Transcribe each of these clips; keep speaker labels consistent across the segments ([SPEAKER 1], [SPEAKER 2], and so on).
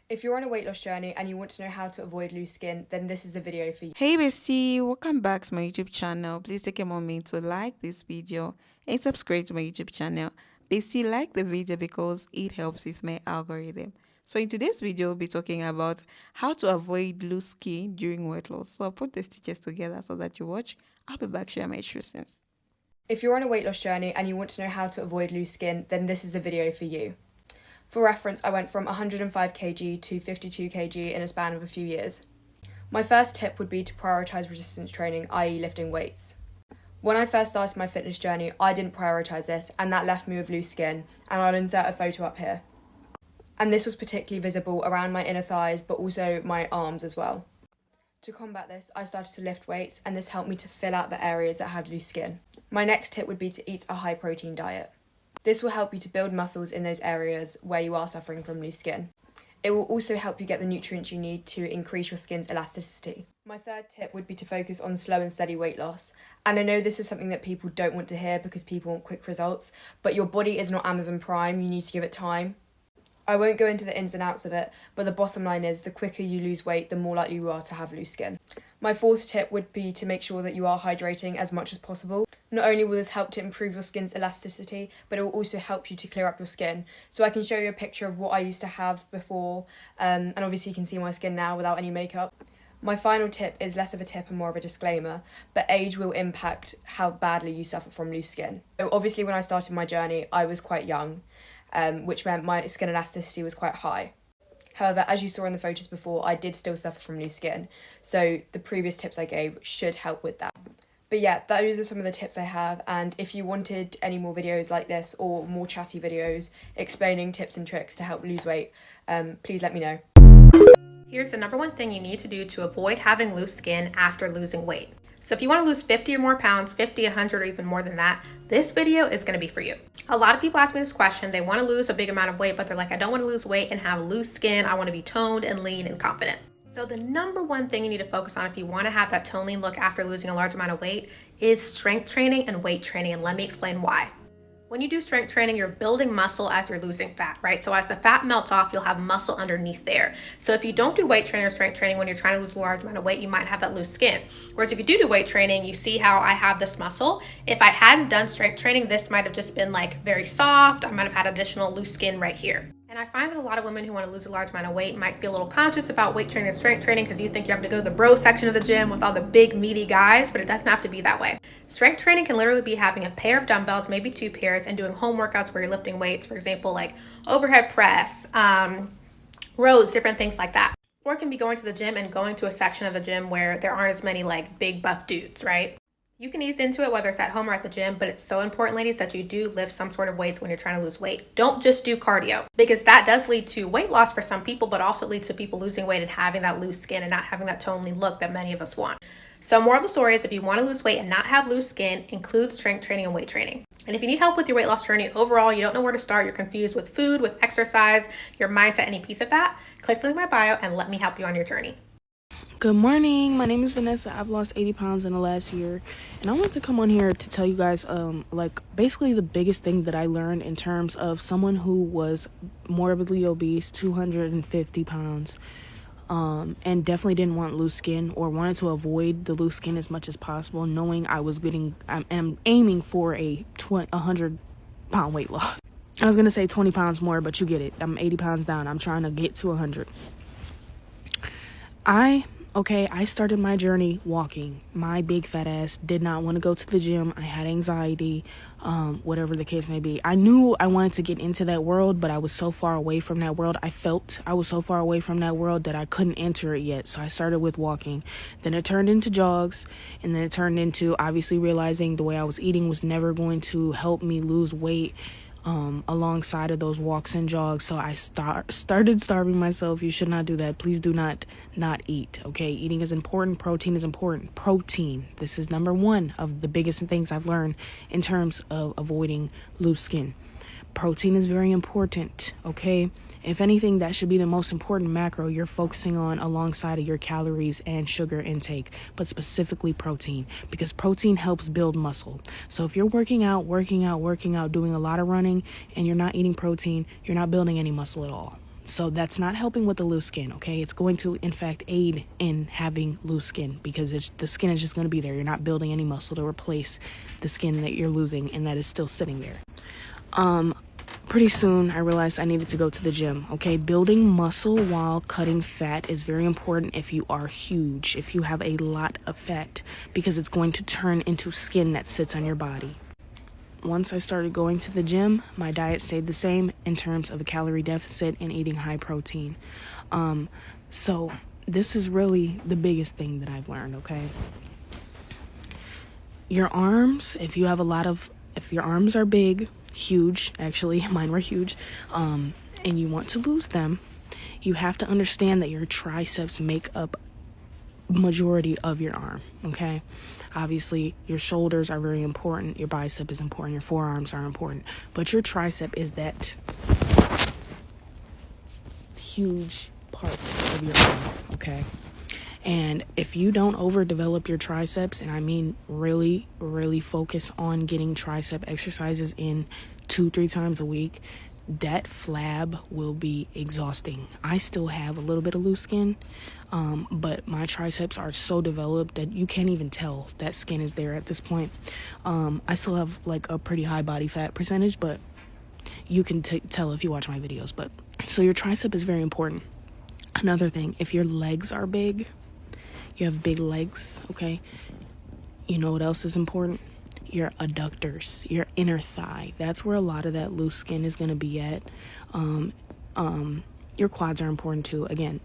[SPEAKER 1] If you're on a weight loss journey and you want to know how to avoid loose skin, then this is a video for you.
[SPEAKER 2] Hey bestie, welcome back to my YouTube channel. Please take a moment to like this video and subscribe to my YouTube channel. Bestie, like the video because it helps with my algorithm. So in today's video, we'll be talking about how to avoid loose skin during weight loss. So I'll put the stitches together so that you watch. I'll be back share my true sense.
[SPEAKER 1] If you're on a weight loss journey and you want to know how to avoid loose skin, then this is a video for you. For reference, I went from 105 kg to 52 kg in a span of a few years. My first tip would be to prioritise resistance training, i.e. lifting weights. When I first started my fitness journey, I didn't prioritise this, and that left me with loose skin, and I'll insert a photo up here. And this was particularly visible around my inner thighs, but also my arms as well. To combat this, I started to lift weights, and this helped me to fill out the areas that had loose skin. My next tip would be to eat a high protein diet. This will help you to build muscles in those areas where you are suffering from loose skin. It will also help you get the nutrients you need to increase your skin's elasticity. My third tip would be to focus on slow and steady weight loss. And I know this is something that people don't want to hear because people want quick results, but your body is not Amazon Prime, you need to give it time. I won't go into the ins and outs of it, but the bottom line is the quicker you lose weight, the more likely you are to have loose skin. My fourth tip would be to make sure that you are hydrating as much as possible. Not only will this help to improve your skin's elasticity, but it will also help you to clear up your skin. So I can show you a picture of what I used to have before, and obviously you can see my skin now without any makeup. My final tip is less of a tip and more of a disclaimer, but age will impact how badly you suffer from loose skin. So obviously when I started my journey, I was quite young, which meant my skin elasticity was quite high. However, as you saw in the photos before, I did still suffer from loose skin, so the previous tips I gave should help with that. But yeah, those are some of the tips I have, and if you wanted any more videos like this or more chatty videos explaining tips and tricks to help lose weight, please let me know.
[SPEAKER 3] Here's the number one thing you need to do to avoid having loose skin after losing weight. So if you want to lose 50 or more pounds, 50, 100, or even more than that, this video is going to be for you. A lot of people ask me this question. They want to lose a big amount of weight, but they're like, I don't want to lose weight and have loose skin. I want to be toned and lean and confident. So the number one thing you need to focus on if you want to have that toned lean look after losing a large amount of weight is strength training and weight training. And let me explain why. When you do strength training, you're building muscle as you're losing fat, right? So as the fat melts off, you'll have muscle underneath there. So if you don't do weight training or strength training when you're trying to lose a large amount of weight, you might have that loose skin. Whereas if you do weight training, you see how I have this muscle. If I hadn't done strength training, this might have just been like very soft. I might have had additional loose skin right here. And I find that a lot of women who want to lose a large amount of weight might be a little conscious about weight training and strength training because you think you have to go to the bro section of the gym with all the big meaty guys, but it doesn't have to be that way. Strength training can literally be having a pair of dumbbells, maybe two pairs, and doing home workouts where you're lifting weights, for example, like overhead press, rows, different things like that. Or it can be going to the gym and going to a section of the gym where there aren't as many like big buff dudes, right? You can ease into it whether it's at home or at the gym, but it's so important, ladies, that you do lift some sort of weights when you're trying to lose weight. Don't just do cardio, because that does lead to weight loss for some people, but also leads to people losing weight and having that loose skin and not having that toned lean look that many of us want. So more of the story is if you want to lose weight and not have loose skin, include strength training and weight training. And if you need help with your weight loss journey overall, you don't know where to start, you're confused with food, with exercise, your mindset, any piece of that, click the link in my bio and let me help you on your journey.
[SPEAKER 4] Good morning. My name is Vanessa. I've lost 80 pounds in the last year, and I want to come on here to tell you guys like basically the biggest thing that I learned in terms of someone who was morbidly obese, 250 pounds, and definitely didn't want loose skin or wanted to avoid the loose skin as much as possible, knowing I'm aiming for a 100-pound weight loss. I was gonna say 20 pounds more, but you get it. I'm 80 pounds down. I'm trying to get to 100. I started my journey walking. My big fat ass did not want to go to the gym. I had anxiety, whatever the case may be. I knew I wanted to get into that world, but I was so far away from that world. I felt I was so far away from that world that I couldn't enter it yet. So I started with walking. Then it turned into jogs, and then it turned into obviously realizing the way I was eating was never going to help me lose weight. Alongside of those walks and jogs, so I started starving myself. You should not do that. Please do not eat. Okay, eating is important. Protein is important. Protein. This is number one of the biggest things I've learned in terms of avoiding loose skin. Protein is very important. Okay, if anything, that should be the most important macro you're focusing on alongside of your calories and sugar intake, but specifically protein, because protein helps build muscle. So if you're working out, doing a lot of running, and you're not eating protein, you're not building any muscle at all. So that's not helping with the loose skin, okay? It's going to, in fact, aid in having loose skin because the skin is just going to be there. You're not building any muscle to replace the skin that you're losing and that is still sitting there. Pretty soon I realized I needed to go to the gym, okay? Building muscle while cutting fat is very important if you are huge, if you have a lot of fat, because it's going to turn into skin that sits on your body. Once I started going to the gym, my diet stayed the same in terms of a calorie deficit and eating high protein. So this is really the biggest thing that I've learned, okay? Your arms, if your arms are big, huge, actually, mine were huge, and you want to lose them, you have to understand that your triceps make up majority of your arm, okay? Obviously, your shoulders are very important, your bicep is important, your forearms are important, but your tricep is that huge part of your arm, okay? And if you don't overdevelop your triceps, and I mean really, really focus on getting tricep exercises in 2-3 times a week, that flab will be exhausting. I still have a little bit of loose skin, but my triceps are so developed that you can't even tell that skin is there at this point. I still have like a pretty high body fat percentage, but you can tell if you watch my videos. But so your tricep is very important. Another thing, if your legs are big, you have big legs, okay? You know what else is important? Your adductors, your inner thigh. That's where a lot of that loose skin is going to be at. Your quads are important too. Again,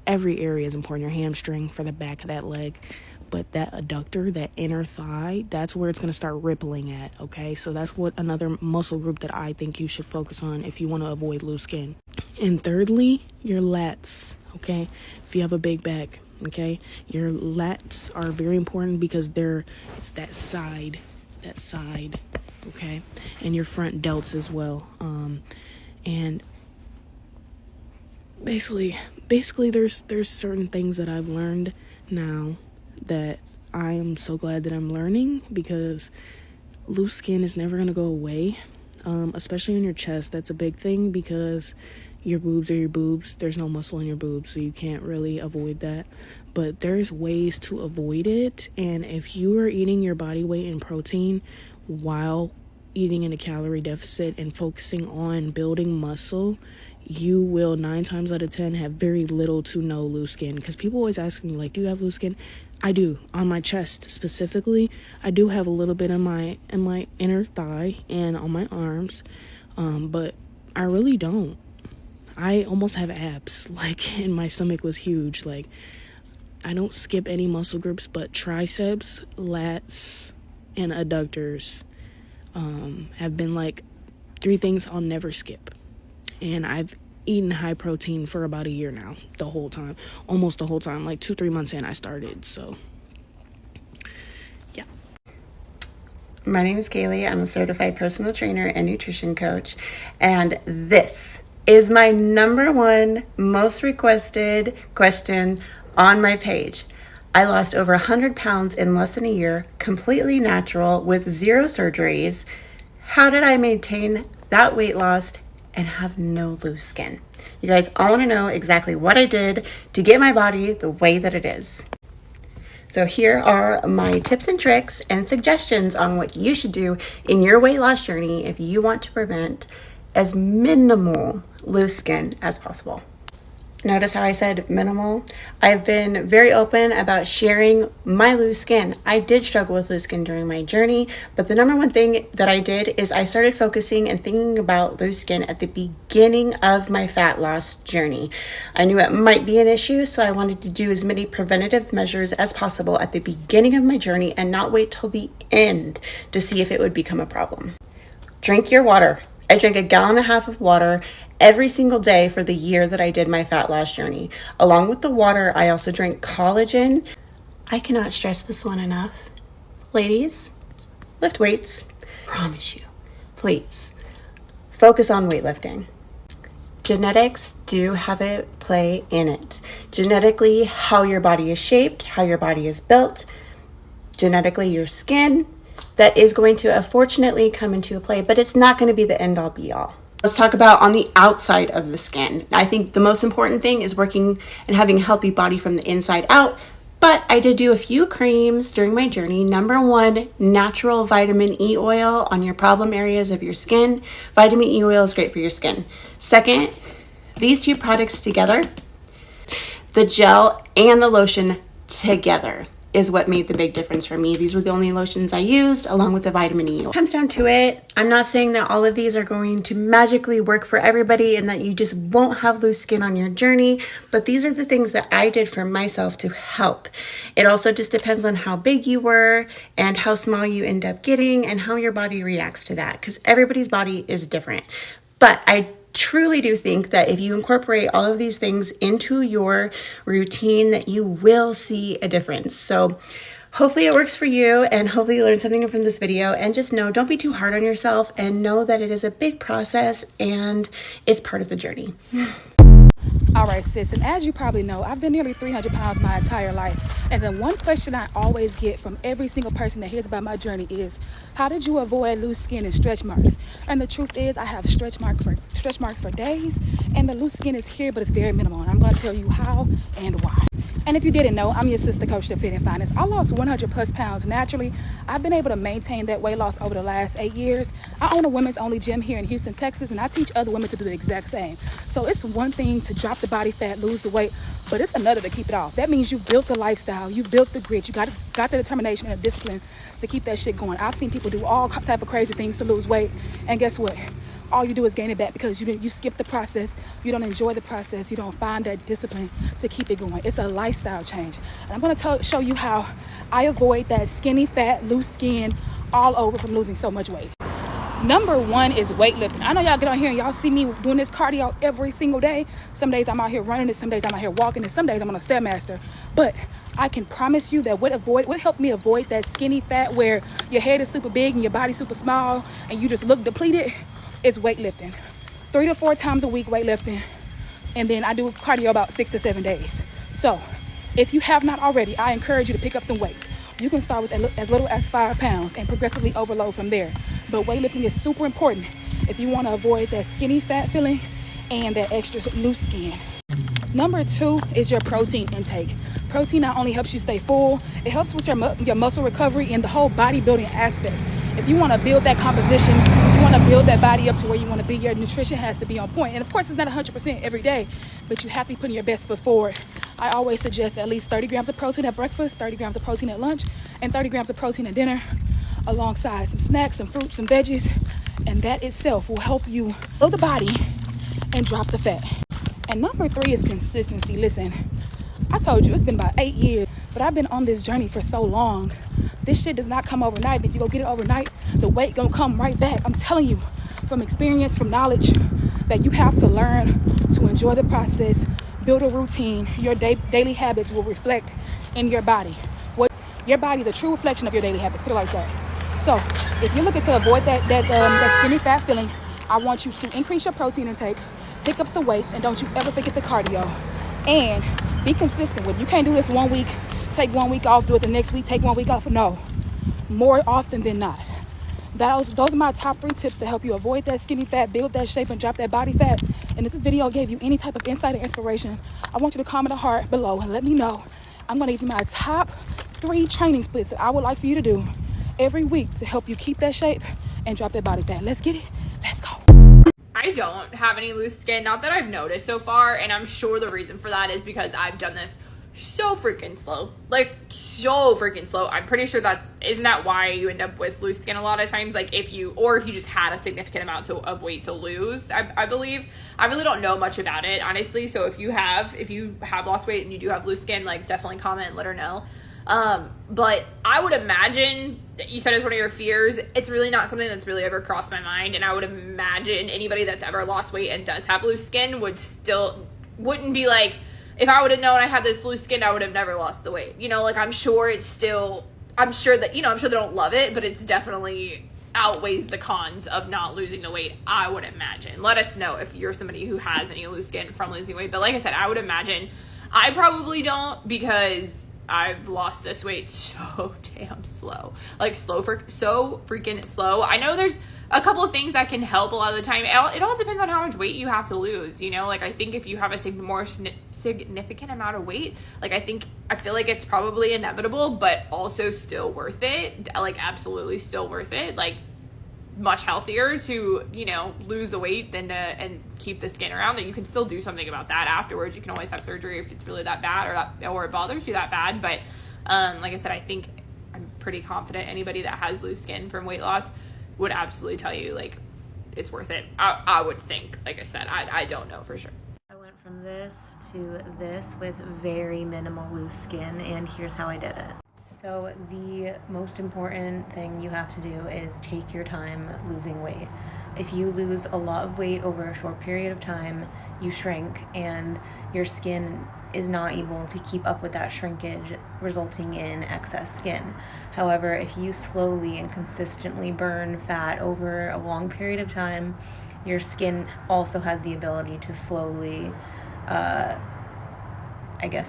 [SPEAKER 4] every area is important. Your hamstring for the back of that leg. But that adductor, that inner thigh, that's where it's going to start rippling at, okay? So that's what another muscle group that I think you should focus on if you want to avoid loose skin. And thirdly, your lats, okay? If you have a big back, okay? Your lats are very important because it's that side, okay? And your front delts as well. And basically there's certain things that I've learned now that I am so glad that I'm learning, because loose skin is never going to go away, especially on your chest. That's a big thing because your boobs are your boobs. There's no muscle in your boobs, so you can't really avoid that. But there's ways to avoid it, and if you are eating your body weight in protein while eating in a calorie deficit and focusing on building muscle, you will 9 times out of 10 have very little to no loose skin. Because people always ask me, like, do you have loose skin? I do. On my chest specifically, I do have a little bit in my inner thigh and on my arms, but I really don't. I almost have abs, like, and my stomach was huge. Like, I don't skip any muscle groups, but triceps, lats, and adductors have been like 3 things I'll never skip. And I've eaten high protein for about a year now, almost the whole time, like 2-3 months in I started. So yeah.
[SPEAKER 5] My name is Kaylee. I'm a certified personal trainer and nutrition coach, and this is my #1 most requested question on my page. I lost over 100 pounds in less than a year, completely natural with 0 surgeries. How did I maintain that weight loss and have no loose skin? You guys all want to know exactly what I did to get my body the way that it is. So here are my tips and tricks and suggestions on what you should do in your weight loss journey if you want to prevent as minimal loose skin as possible. Notice how I said minimal? I've been very open about sharing my loose skin. I did struggle with loose skin during my journey, but the #1 thing that I did is I started focusing and thinking about loose skin at the beginning of my fat loss journey. I knew it might be an issue, so I wanted to do as many preventative measures as possible at the beginning of my journey and not wait till the end to see if it would become a problem. Drink your water. I drank 1.5 gallons of water every single day for the year that I did my fat loss journey. Along with the water, I also drank collagen. I cannot stress this one enough. Ladies, lift weights. Promise you. Please. Focus on weightlifting. Genetics do have a play in it. Genetically, how your body is shaped, how your body is built. Genetically, your skin. That is going to unfortunately come into play, but it's not going to be the end all be all. Let's talk about on the outside of the skin. I think the most important thing is working and having a healthy body from the inside out. But I did do a few creams during my journey. Number one, natural vitamin E oil on your problem areas of your skin. Vitamin E oil is great for your skin. Second, these two products together, the gel and the lotion together, is what made the big difference for me. These were the only lotions I used, along with the vitamin E oil. Comes down to it, I'm not saying that all of these are going to magically work for everybody and that you just won't have loose skin on your journey, but these are the things that I did for myself to help. It also just depends on how big you were and how small you end up getting and how your body reacts to that, because everybody's body is different. But I truly do think that if you incorporate all of these things into your routine, that you will see a difference. So hopefully it works for you, and hopefully you learned something from this video. And just know, don't be too hard on yourself, and know that it is a big process and it's part of the journey.
[SPEAKER 4] All right, sis, and as you probably know, I've been nearly 300 pounds my entire life. And the one question I always get from every single person that hears about my journey is, how did you avoid loose skin and stretch marks? And the truth is, I have stretch marks for days, and the loose skin is here, but it's very minimal. And I'm going to tell you how and why. And if you didn't know, I'm your sister coach to Fit and Finance. I lost 100 plus pounds naturally. I've been able to maintain that weight loss over the last 8 years. I own a women's only gym here in Houston, Texas, and I teach other women to do the exact same. So it's one thing to drop the body fat, lose the weight, but it's another to keep it off. That means you've built the lifestyle, you've built the grit, you got the determination and the discipline to keep that shit going. I've seen people do all type of crazy things to lose weight, and guess what? All you do is gain it back because you skip the process, you don't enjoy the process, you don't find that discipline to keep it going. It's a lifestyle change. And I'm going to show you how I avoid that skinny, fat, loose skin all over from losing so much weight. Number one is weightlifting. I know y'all get on here and y'all see me doing this cardio every single day. Some days I'm out here running it, some days I'm out here walking it, some days I'm on a Stairmaster. But I can promise you that what helped me avoid that skinny fat where your head is super big and your body super small and you just look depleted is weightlifting. 3 to 4 times a week weightlifting, and then I do cardio about 6 to 7 days. So if you have not already, I encourage you to pick up some weights. You can start with as little as 5 pounds and progressively overload from there. But weightlifting is super important if you want to avoid that skinny fat feeling and that extra loose skin. Number 2 is your protein intake. Protein not only helps you stay full, it helps with your muscle recovery and the whole bodybuilding aspect. If you want to build that composition, you want to build that body up to where you want to be, your nutrition has to be on point. And of course, it's not 100% every day, but you have to be putting your best foot forward. I always suggest at least 30 grams of protein at breakfast, 30 grams of protein at lunch, and 30 grams of protein at dinner, alongside some snacks, some fruits, some veggies. And that itself will help you build the body and drop the fat. And number 3 is consistency. Listen, I told you it's been about 8 years, but I've been on this journey for so long. This shit does not come overnight. If you go get it overnight, the weight gonna come right back. I'm telling you from experience, from knowledge, that you have to learn to enjoy the process, build a routine. Your daily habits will reflect in your body. Your body is a true reflection of your daily habits, put it like that. So if you're looking to avoid that skinny fat feeling, I want you to increase your protein intake, pick up some weights, and don't you ever forget the cardio. And be consistent with it. You can't do this 1 week, take 1 week off, do it the next week, take 1 week off. No, more often than not. Those are my top 3 tips to help you avoid that skinny fat, build that shape, and drop that body fat. And if this video gave you any type of insight or inspiration, I want you to comment a heart below and let me know. I'm going to give you my top 3 training splits that I would like for you to do every week to help you keep that shape and drop that body fat. Let's get it. Let's go.
[SPEAKER 6] I don't have any loose skin, not that I've noticed so far, and I'm sure the reason for that is because I've done this so freaking slow. Like, so freaking slow. I'm pretty sure isn't that why you end up with loose skin a lot of times? Like, if you just had a significant amount of weight to lose, I believe. I really don't know much about it, honestly, so if you have lost weight and you do have loose skin, like, definitely comment and let her know. But I would imagine that you said it's one of your fears. It's really not something that's really ever crossed my mind, and I would imagine anybody that's ever lost weight and does have loose skin wouldn't be like, if I would have known I had this loose skin, I would have never lost the weight. You know, like, I'm sure that, I'm sure they don't love it, but it's definitely outweighs the cons of not losing the weight, I would imagine. Let us know if you're somebody who has any loose skin from losing weight. But like I said, I would imagine I probably don't, because I've lost this weight so damn slow. Like so freaking slow. I know there's a couple of things that can help a lot of the time. It all depends on how much weight you have to lose, you know? Like I think if you have a more significant amount of weight, like I feel like it's probably inevitable, but also still worth it. Like absolutely still worth it. Like much healthier to, you know, lose the weight than to and keep the skin around. That you can still do something about that afterwards. You can always have surgery if it's really that bad or it bothers you that bad. But like I said, I think I'm pretty confident anybody that has loose skin from weight loss would absolutely tell you like it's worth it. I would think. Like I said, I don't know for sure.
[SPEAKER 7] I went from this to this with very minimal loose skin, and here's how I did it. So the most important thing you have to do is take your time losing weight. If you lose a lot of weight over a short period of time, you shrink and your skin is not able to keep up with that shrinkage, resulting in excess skin. However, if you slowly and consistently burn fat over a long period of time, your skin also has the ability to slowly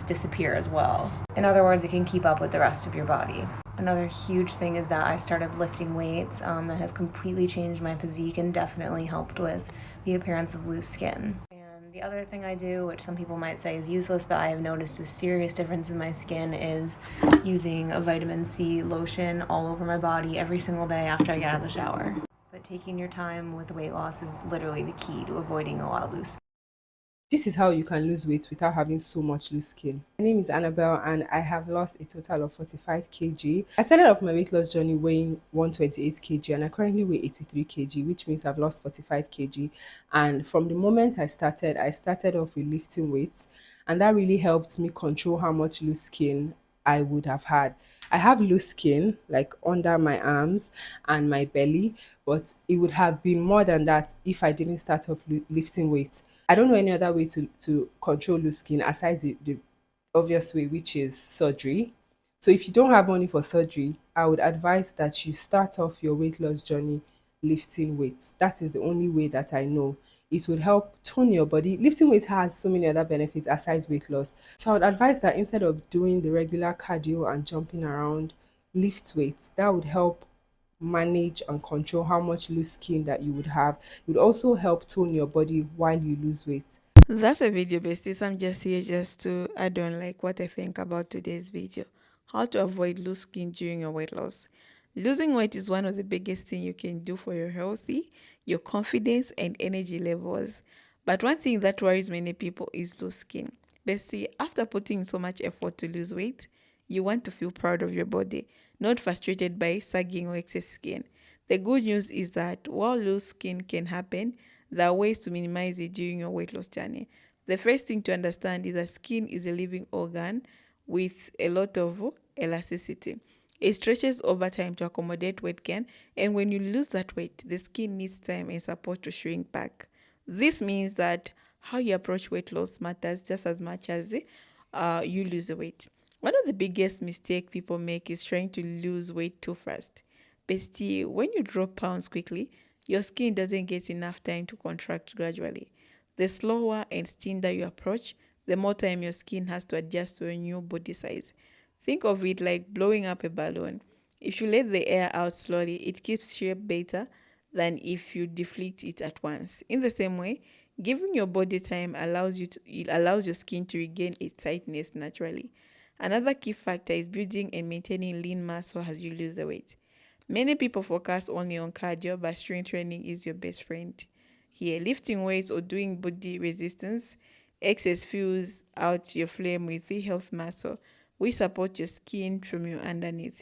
[SPEAKER 7] disappear as well. In other words, it can keep up with the rest of your body. Another huge thing is that I started lifting weights. It has completely changed my physique and definitely helped with the appearance of loose skin. And the other thing I do, which some people might say is useless, but I have noticed a serious difference in my skin, is using a vitamin C lotion all over my body every single day after I get out of the shower. But taking your time with weight loss is literally the key to avoiding a lot of loose skin.
[SPEAKER 8] This is how you can lose weight without having so much loose skin. My name is Annabelle and I have lost a total of 45 kg. I started off my weight loss journey weighing 128 kg and I currently weigh 83 kg, which means I've lost 45 kg. And from the moment I started off with lifting weights, and that really helped me control how much loose skin I would have had. I have loose skin like under my arms and my belly, but it would have been more than that if I didn't start off lifting weights. I don't know any other way to control loose skin aside the obvious way, which is surgery. So if you don't have money for surgery, I would advise that you start off your weight loss journey lifting weights. That is the only way that I know. It would help tone your body. Lifting weights has so many other benefits aside weight loss. So I would advise that instead of doing the regular cardio and jumping around, lift weights. That would help manage and control how much loose skin that you would have. It would also help tone your body while you lose weight.
[SPEAKER 2] That's a video, besties. I'm just here just to add on like what I think about today's video. How to avoid loose skin during your weight loss. Losing weight is one of the biggest things you can do for your healthy, your confidence and energy levels. But one thing that worries many people is loose skin. Bestie, after putting so much effort to lose weight, you want to feel proud of your body, not frustrated by sagging or excess skin. The good news is that while loose skin can happen, there are ways to minimize it during your weight loss journey. The first thing to understand is that skin is a living organ with a lot of elasticity. It stretches over time to accommodate weight gain, and when you lose that weight, the skin needs time and support to shrink back. This means that how you approach weight loss matters just as much as you lose the weight. One of the biggest mistakes people make is trying to lose weight too fast. Bestie, when you drop pounds quickly, your skin doesn't get enough time to contract gradually. The slower and thinner you approach, the more time your skin has to adjust to a new body size. Think of it like blowing up a balloon. If you let the air out slowly, it keeps shape better than if you deflate it at once. In the same way, giving your body time it allows your skin to regain its tightness naturally. Another key factor is building and maintaining lean muscle as you lose the weight. Many people focus only on cardio, but strength training is your best friend. Here, lifting weights or doing body resistance excess fills out your flame with the health muscle, which support your skin from your underneath.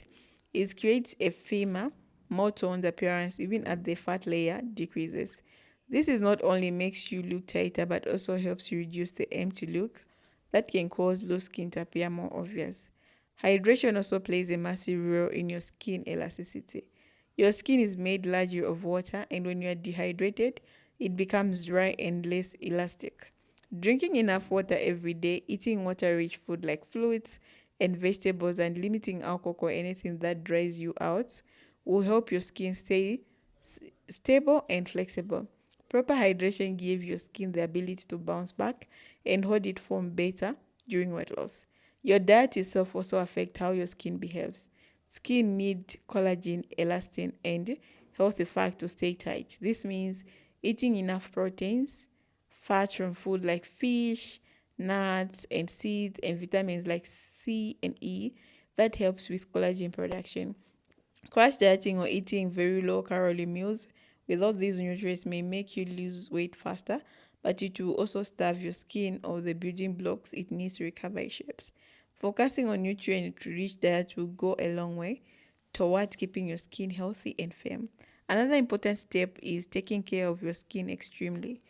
[SPEAKER 2] It creates a firmer, more toned appearance even as the fat layer decreases. This is not only makes you look tighter, but also helps you reduce the empty look that can cause loose skin to appear more obvious. Hydration also plays a massive role in your skin elasticity. Your skin is made largely of water, and when you are dehydrated, it becomes dry and less elastic. Drinking enough water every day, eating water-rich food like fruits and vegetables, and limiting alcohol or anything that dries you out will help your skin stay stable and flexible. Proper hydration gives your skin the ability to bounce back and hold it form better during weight loss. Your diet itself also affects how your skin behaves. Skin need collagen, elastin, and healthy fat to stay tight. This means eating enough proteins, fat from food like fish, nuts, and seeds, and vitamins like C and E that helps with collagen production. Crash dieting or eating very low calorie meals without these nutrients may make you lose weight faster, but it will also starve your skin of the building blocks it needs to recover its shapes. Focusing on nutrient rich diet will go a long way towards keeping your skin healthy and firm. Another important step is taking care of your skin extremely.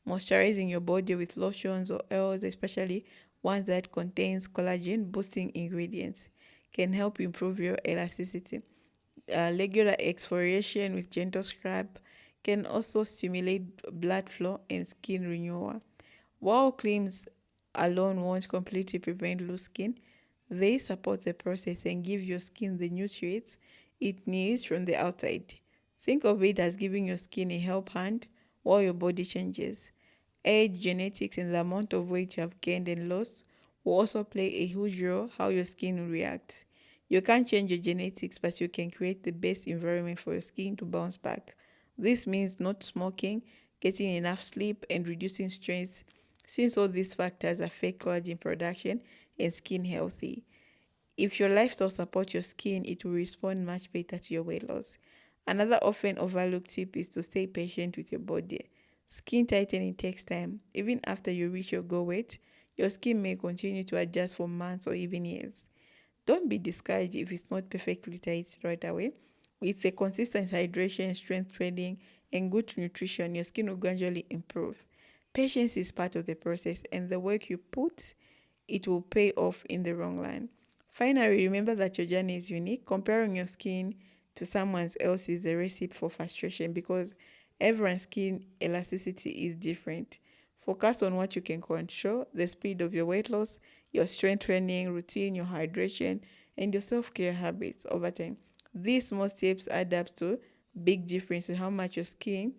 [SPEAKER 2] Moisturizing your body with lotions or oils, especially ones that contains collagen boosting ingredients, can help improve your elasticity. Regular exfoliation with gentle scrub can also stimulate blood flow and skin renewal. While creams alone won't completely prevent loose skin, they support the process and give your skin the nutrients it needs from the outside. Think of it as giving your skin a help hand while your body changes. Age, genetics, and the amount of weight you have gained and lost will also play a huge role how your skin reacts. You can't change your genetics, but you can create the best environment for your skin to bounce back. This means not smoking, getting enough sleep, and reducing stress, since all these factors affect collagen production and skin healthy. If your lifestyle supports your skin, it will respond much better to your weight loss. Another often overlooked tip is to stay patient with your body. Skin tightening takes time. Even after you reach your goal weight, your skin may continue to adjust for months or even years. Don't be discouraged if it's not perfectly tight right away. With the consistent hydration, strength training, and good nutrition, your skin will gradually improve. Patience is part of the process, and the work you put, it will pay off in the long run. Finally, remember that your journey is unique. Comparing your skin to someone else is a recipe for frustration because everyone's skin elasticity is different. Focus on what you can control: the speed of your weight loss, your strength training routine, your hydration, and your self care habits over time. These small steps add up to big difference in how much your skin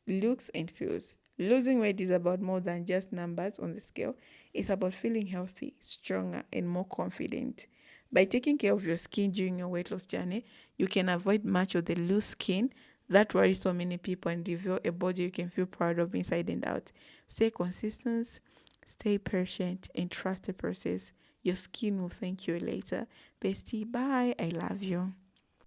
[SPEAKER 2] looks and feels. Losing weight is about more than just numbers on the scale. It's about feeling healthy, stronger, and more confident. By taking care of your skin during your weight loss journey, you can avoid much of the loose skin that worries so many people and develop a body you can feel proud of inside and out. Stay consistent, stay patient, and trust the process. Your skin will thank you later. Bestie, bye. I love you.